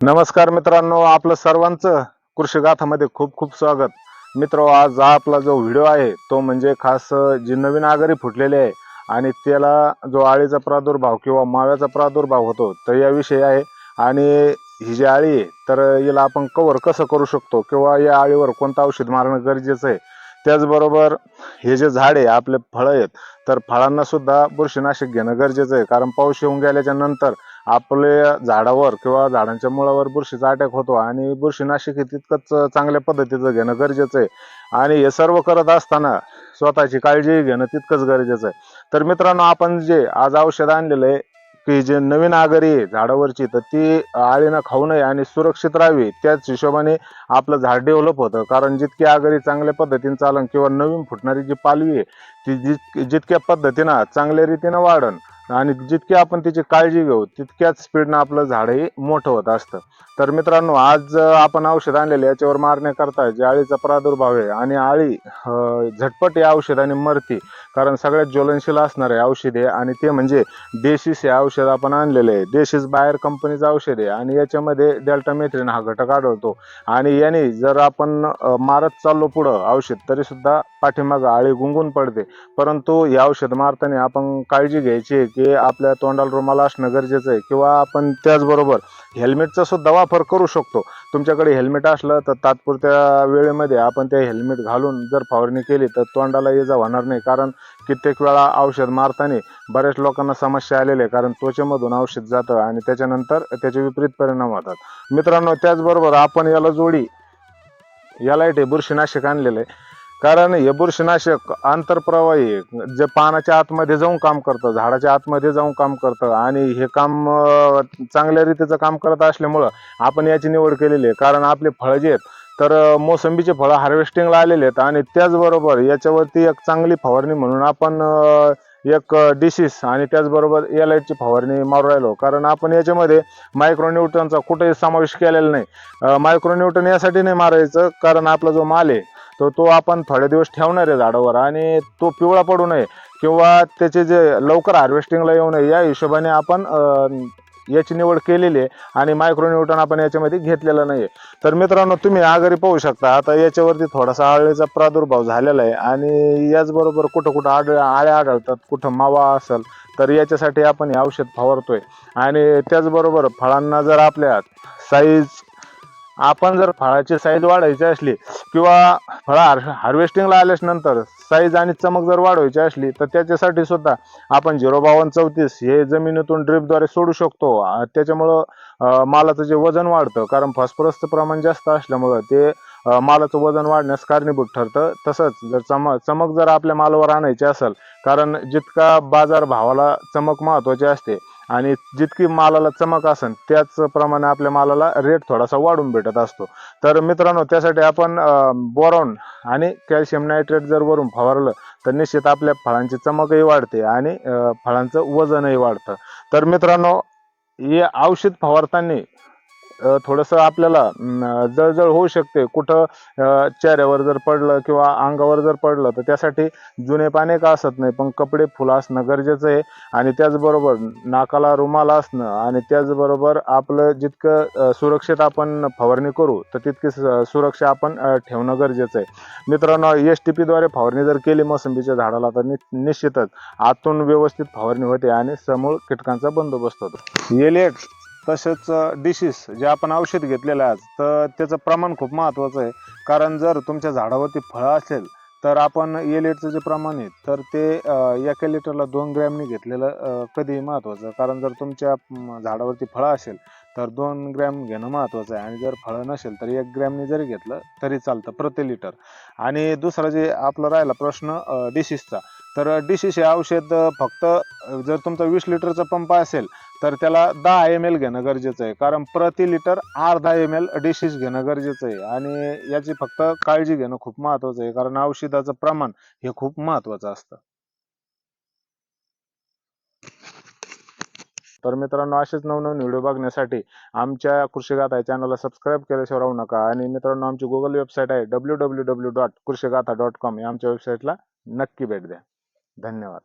नमस्कार मित्रांनो, आपलं सर्वांचं कृषी गाथामध्ये खूप खूप स्वागत. मित्र, आज हा आपला जो व्हिडिओ आहे तो म्हणजे खास जी नवीन आघाडी फुटलेली आहे आणि त्याला जो अळीचा प्रादुर्भाव किंवा माव्याचा प्रादुर्भाव होतो तर याविषयी आहे. आणि ही जी अळी आहे तर याला आपण कव्हर कसं करू शकतो किंवा या अळीवर कोणतं औषध मारणं गरजेचं आहे. त्याचबरोबर हे जे झाड आहे, आपले फळं आहेत, तर फळांना सुद्धा बुरशीनाशक घेणं गरजेचं आहे, कारण पाऊस येऊन गेल्याच्या नंतर आपल्या झाडावर किंवा झाडांच्या मुळावर बुरशीचा अटॅक होतो आणि बुरशीनाशक हे तितकंच चांगल्या पद्धतीचं घेणं गरजेचं आहे. आणि हे सर्व करत असताना स्वतःची काळजी घेणं तितकंच गरजेचं आहे. तर मित्रांनो, आपण जे आज औषध आणलेलं आहे की जे नवीन आघाडी आहे झाडावरची, तर ती आळीनं खाऊ नये आणि सुरक्षित राहावी, त्याच हिशोबाने आपलं झाड डेव्हलप होतं. कारण जितकी आघाडी चांगल्या पद्धतीने चालन किंवा नवीन फुटणारी जी पालवी आहे ती जितक्या पद्धतीनं चांगल्या रीतीनं वाढन आणि जितकी आपण तिची काळजी घेऊ तितक्याच स्पीडनं आपलं झाडही मोठं होत असतं. तर मित्रांनो, आज आपण औषध आणलेले याच्यावर मारण्याकरता जे अळीचा प्रादुर्भाव आहे आणि अळी झटपट या औषधाने मरते. कारण सगळ्यात ज्वलनशील असणारे औषध आहे आणि ते म्हणजे देशीस हे औषध आपण आणलेले आहे. देशीस बायर कंपनीचं औषध आहे आणि याच्यामध्ये डेल्टामेथ्रिन हा घटक आढळतो. आणि याने जर आपण मारत चाललो पुढं औषध तरी सुद्धा पाठीमागं अळी गुंगून पडते. परंतु हे औषध मारताना आपण काळजी घ्यायची आहे की आपल्या तोंडाला रुमाल असणं गरजेचं आहे किंवा आपण त्याचबरोबर हेल्मेटचा सुद्धा वापर करू शकतो. तुमच्याकडे हेल्मेट असलं तर तात्पुरत्या वेळेमध्ये आपण ते हेल्मेट घालून जर फवारणी केली तर तोंडाला इजा होणार नाही. कारण कित्येक वेळा औषध मारताना बऱ्याच लोकांना समस्या आलेल्या आहे, कारण त्वचेमधून औषध जातं आणि त्याच्यानंतर त्याचे विपरीत परिणाम होतात. मित्रांनो, त्याचबरोबर आपण याला बुरशीनाशक आणलेलं आहे. कारण हे बुरशीनाशक आंतरप्रवाही आहे, जे पानाच्या आतमध्ये जाऊन काम करतं, झाडाच्या आतमध्ये जाऊन काम करतं आणि हे काम चांगल्या रीतीचं काम करत असल्यामुळं आपण याची निवड केलेली आहे. कारण आपले फळं जे आहेत तर मोसंबीचे फळं हार्वेस्टिंगला आलेले आहेत आणि त्याचबरोबर याच्यावरती एक चांगली फवारणी म्हणून आपण एक डिसीस आणि त्याचबरोबर एलाइटची फवारणी मारू राहिलो. कारण आपण याच्यामध्ये मायक्रोन्यूटनचा कुठेही समावेश केलेला नाही. मायक्रोन्यूटन यासाठी नाही मारायचं कारण आपला जो माल आहे तो आपण थोडे दिवस ठेवणार आहे झाडावर आणि तो पिवळा पडू नये किंवा त्याचे जे लवकर हार्वेस्टिंगला येऊ नये या हिशोबाने आपण याची निवड केलेली आहे आणि मायक्रोन्यूटन आपण याच्यामध्ये घेतलेला नाही आहे. तर मित्रांनो, तुम्ही आघाडी पाहू शकता. आता याच्यावरती थोडासा अळीचा प्रादुर्भाव झालेला आहे आणि याचबरोबर कुठं कुठं आळ्या आढळतात, कुठं मावा असेल, तर याच्यासाठी आपण हे औषध फवारतोय. आणि त्याचबरोबर फळांना जर आपल्या साईज आपण जर फळाची साईज वाढवायची असली किंवा फळं हार्वेस्टिंगला आल्याच नंतर साईज आणि चमक जर वाढवायची असली तर त्याच्यासाठी सुद्धा आपण 05234 हे जमिनीतून ड्रिपद्वारे सोडू शकतो. त्याच्यामुळं मालाचं जे वजन वाढतं, कारण फॉस्फरसचं प्रमाण जास्त असल्यामुळं ते मालाचं वजन वाढण्यास कारणीभूत ठरतं. तसंच जर चमक जर आपल्या मालावर आणायची असेल, कारण जितका बाजार भावाला चमक महत्त्वाची असते आणि जितकी मालाला चमक असेल त्याचप्रमाणे आपल्या मालाला रेट थोडासा वाढून भेटत असतो. तर मित्रांनो, त्यासाठी आपण बोरॉन आणि कॅल्शियम नायट्रेट जर वरून फवारलं तर निश्चित आपल्या फळांची चमकही वाढते आणि फळांचं वजनही वाढतं. तर मित्रांनो, हे औषध फवारताना थोडंसं आपल्याला जळजळ होऊ शकते. कुठं चेहऱ्यावर जर पडलं किंवा अंगावर जर पडलं तर त्यासाठी जुने पाने का असत नाही पण कपडे फुलं असणं गरजेचं आहे. आणि त्याचबरोबर नाकाला रुमाल असणं आणि त्याचबरोबर आपलं जितकं सुरक्षित आपण फवारणी करू तर तितकी सुरक्षा आपण ठेवणं गरजेचं आहे. मित्रांनो, STP द्वारे फवारणी जर केली मोसंबीच्या झाडाला तर निश्चितच आतून व्यवस्थित फवारणी होते आणि समूळ कीटकांचा बंदोबस्त होतो. एलेट तसेच डिसीस जे आपण औषध घेतलेलं आहे तर त्याचं प्रमाण खूप महत्त्वाचं आहे. कारण जर तुमच्या झाडावरती फळं असेल तर आपण एलेटचं जे प्रमाण आहे तर ते एका लिटरला 2 ग्रॅमनी घेतलेलं कधीही महत्त्वाचं. कारण जर तुमच्या झाडावरती फळं असेल तर 2 ग्रॅम घेणं महत्त्वाचं आहे आणि जर फळं नसेल तर 1 ग्रॅमनी जरी घेतलं तरी चालतं प्रति लिटर. आणि दुसरा जे आपला राहिला प्रश्न डिसीसचा, तर डिसीस हे औषध फक्त जर तुमचा 20 लिटरचा पंप असेल तर त्याला 10 ml घेणं गरजेचं आहे. कारण प्रति लिटर अर्धा ml डिसीस घेणं गरजेचं आहे आणि याची फक्त काळजी घेणं खूप महत्त्वाचं आहे, कारण औषधाचं प्रमाण हे खूप महत्त्वाचं असतं. तर मित्रांनो, असेच नवनवीन व्हिडिओ बघण्यासाठी आमच्या कृषीगाथा या चॅनलला सबस्क्राईब केल्याशिवाय राहू नका. आणि मित्रांनो, आमची गुगल वेबसाईट आहे www.कृषीगाथा.com या आमच्या वेबसाईटला नक्की भेट द्या. धन्यवाद.